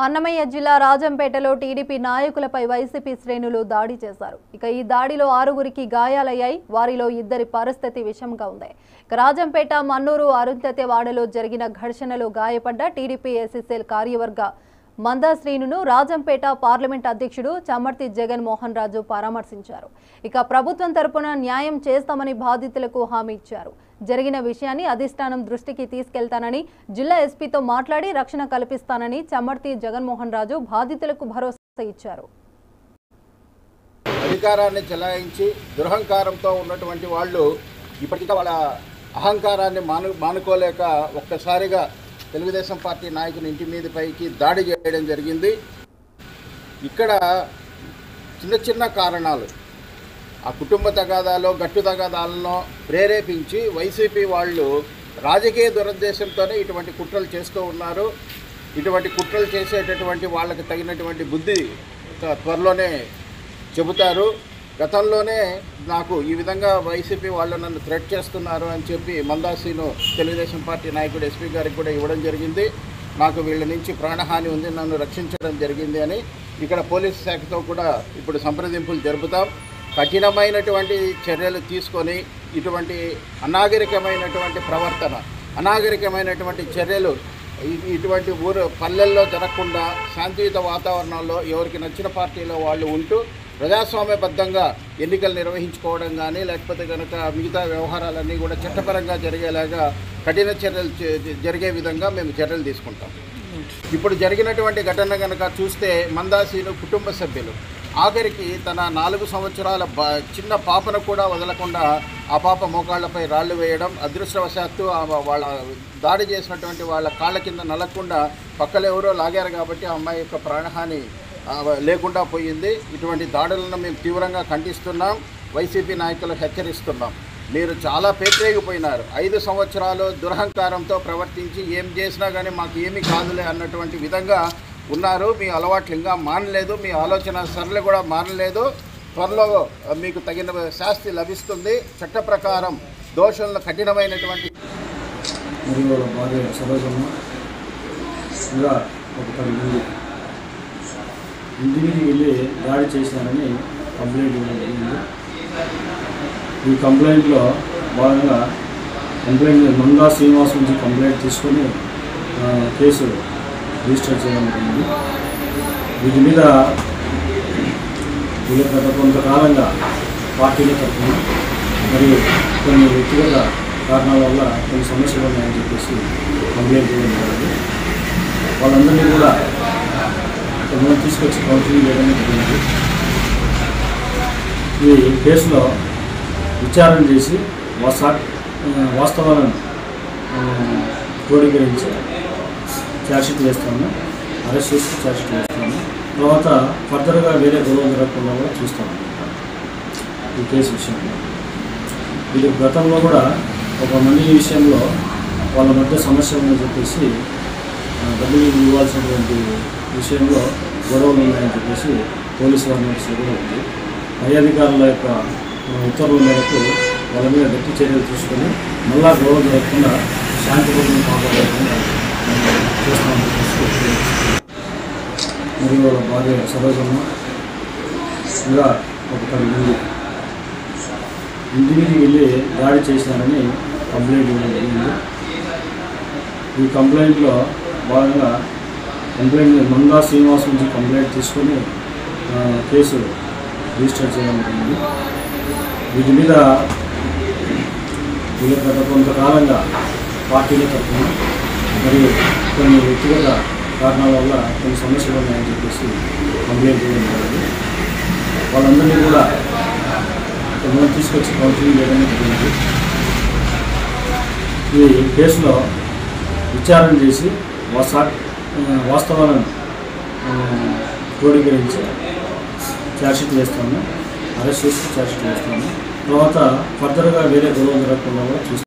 అన్నమయ్య జిల్లా రాజంపేటలో టీడీపీ నాయకులపై వైసీపీ శ్రేణులు దాడి చేశారు. ఇక ఈ దాడిలో 6గురికి గాయాలయ్యాయి. వారిలో 2 పరిస్థితి విషమంగా ఉంది. రాజంపేట మన్నూరు అరుంధతేవాడలో జరిగిన ఘర్షణలో గాయపడ్డ టీడీపీ ఎస్సీసీఎల్ కార్యవర్గ మందా శ్రీనును రాజంపేట పార్లమెంట్ అధ్యక్షుడు చమ్మర్తి జగన్ మోహన్ రాజు పరామర్శించారు. ఇక ప్రభుత్వం తరపున న్యాయం చేస్తామని బాధితులకు హామీ ఇచ్చారు. జరిగిన విషయాన్ని అధిష్టానం దృష్టికి తీసుకెళ్తానని, జిల్లా ఎస్పీతో మాట్లాడి రక్షణ కల్పిస్తానని చమ్మర్తి జగన్మోహన్ రాజు బాధితులకు భరోసా ఇచ్చారు. అధికారాన్ని చెలాయించి దురహంకారంతో ఉన్నటువంటి వాళ్ళు ఇప్పటికీ వాళ్ళ అహంకారాన్ని మానుకోలేక ఒక్కసారిగా తెలుగుదేశం పార్టీ నాయకుని ఇంటి మీదపైకి దాడి చేయడం జరిగింది. ఇక్కడ చిన్న కారణాలు, ఆ కుటుంబ తగాదాలో గట్టు తగాదాలను ప్రేరేపించి వైసీపీ వాళ్ళు రాజకీయ దురుద్దేశంతోనే ఇటువంటి కుట్రలు చేస్తూ ఉన్నారు. ఇటువంటి కుట్రలు చేసేటటువంటి వాళ్ళకి తగినటువంటి బుద్ధి త్వరలోనే చెబుతారు. గతంలోనే నాకు ఈ విధంగా వైసీపీ వాళ్ళు నన్ను థ్రెట్ చేస్తున్నారు అని చెప్పి మందాసీను తెలుగుదేశం పార్టీ నాయకుడు ఎస్పీ గారికి కూడా ఇవ్వడం జరిగింది. నాకు వీళ్ళ నుంచి ప్రాణహాని ఉంది, నన్ను రక్షించడం జరిగింది అని ఇక్కడ పోలీసు శాఖతో కూడా ఇప్పుడు సంప్రదింపులు జరుపుతాం. కఠినమైనటువంటి చర్యలు తీసుకొని ఇటువంటి అనాగరికమైనటువంటి ప్రవర్తన, అనాగరికమైనటువంటి చర్యలు ఇటువంటి పల్లెల్లో జరగకుండా శాంతియుత వాతావరణంలో ఎవరికి నచ్చిన పార్టీలో వాళ్ళు ఉంటూ ప్రజాస్వామ్యబద్ధంగా ఎన్నికలు నిర్వహించుకోవడం కానీ, లేకపోతే కనుక మిగతా వ్యవహారాలన్నీ కూడా చట్టపరంగా జరిగేలాగా కఠిన చర్యలు జరిగే విధంగా మేము చర్యలు తీసుకుంటాం. ఇప్పుడు జరిగినటువంటి ఘటన కనుక చూస్తే మందాసీను కుటుంబ సభ్యులు ఆఖరికి తన 4 సంవత్సరాల చిన్న పాపను కూడా వదలకుండా ఆ పాప మోకాళ్లపై రాళ్లు వేయడం, అదృష్టవశాత్తు వాళ్ళ దాడి చేసినటువంటి వాళ్ళ కాళ్ళ కింద నలగకుండా పక్కలు ఎవరో లాగారు కాబట్టి ఆ అమ్మాయి యొక్క ప్రాణహాని లేకుండా పోయింది. ఇటువంటి దాడులను మేము తీవ్రంగా ఖండిస్తున్నాం. వైసీపీ నాయకులు హెచ్చరిస్తున్నాం. మీరు చాలా పేటరేగిపోయినారు. 5 సంవత్సరాలు దురహంకారంతో ప్రవర్తించి ఏం చేసినా కానీ మాకు ఏమీ కాదులే అన్నటువంటి విధంగా ఉన్నారు. మీ అలవాట్లు ఇంకా మానలేదు, మీ ఆలోచన సరళి కూడా మానలేదు. త్వరలో మీకు తగిన శాస్తి లభిస్తుంది. చట్ట ప్రకారం దోషులను కఠినమైనటువంటి ఇంటికి వెళ్ళి దాడి చేశారని కంప్లైంట్ ఇవ్వడం జరిగింది. ఈ కంప్లైంట్లో భాగంగా మందా శ్రీనివాస్ నుంచి కంప్లైంట్ తీసుకొని కేసు రిజిస్టర్ చేయడం జరిగింది. వీటి మీద గత కొంతకాలంగా పార్టీల తరఫున మరియు కొన్ని వ్యక్తిగత కారణాల వల్ల కొన్ని సమస్యలు ఉన్నాయని చెప్పేసి కంప్లైంట్ చేయడం జరిగింది. వాళ్ళందరినీ కూడా మనం తీసుకొచ్చి కౌన్సిలింగ్ చేయడం జరిగింది. ఈ కేసులో విచారణ చేసి వాస్తవాలను క్రోడీకరించి ఛార్జ్షీట్ వేస్తాము, అరెస్ట్ చేసి ఛార్జ్షీట్ వేస్తాము. తర్వాత ఫర్దర్గా వేరే గొడవలు జరగకుండా కూడా చూస్తాము ఈ కేసు విషయంలో. ఇది గతంలో కూడా ఒక మంది విషయంలో వాళ్ళ మధ్య సమస్య ఉందని చెప్పేసి డబ్బులు ఇవ్వాల్సినటువంటి విషయంలో గొడవలు ఉన్నాయని చెప్పేసి పోలీసు వారి నోటీసులు కూడా ఉంది. పై అధికారుల యొక్క ఉత్తర్వుల మేరకు వాళ్ళ మీద గట్టి చర్యలు తీసుకొని మళ్ళా గొడవ జరగకుండా శాంతిపూర్ణం కాపాడకుండా చేస్తామని చెప్పేసి మరియు వాళ్ళ భార్య సరోజమ్మ ఇంకా ఒక 10 మంది ఇంటికి వెళ్ళి దాడి చేశారని కంప్లైంట్ ఇవ్వడం జరిగింది. ఈ కంప్లైంట్లో భాగంగా మందా శ్రీనివాస్ నుంచి కంప్లైంట్ తీసుకొని కేసు రిజిస్టర్ చేయడం జరిగింది. వీటి మీద గత కొంతకాలంగా పార్టీల తరఫున మరియు కొన్ని వ్యక్తిగత కారణాల వల్ల కొన్ని సమస్యలు ఉన్నాయని చెప్పేసి కంప్లైంట్ చేయడం జరిగింది. వాళ్ళందరినీ కూడా మనం తీసుకొచ్చి కౌన్సిలింగ్ చేయడం జరిగింది. ఈ కేసులో విచారణ చేసి వాస్తవాలను క్రోడీకరించి ఛార్జ్షీట్ వేస్తాము, అరెస్ట్ చేసి ఛార్జ్షీట్ వేస్తాము. తర్వాత ఫర్దర్గా వేరే గొడవలు జరగకుండా కూడా చూస్తాము.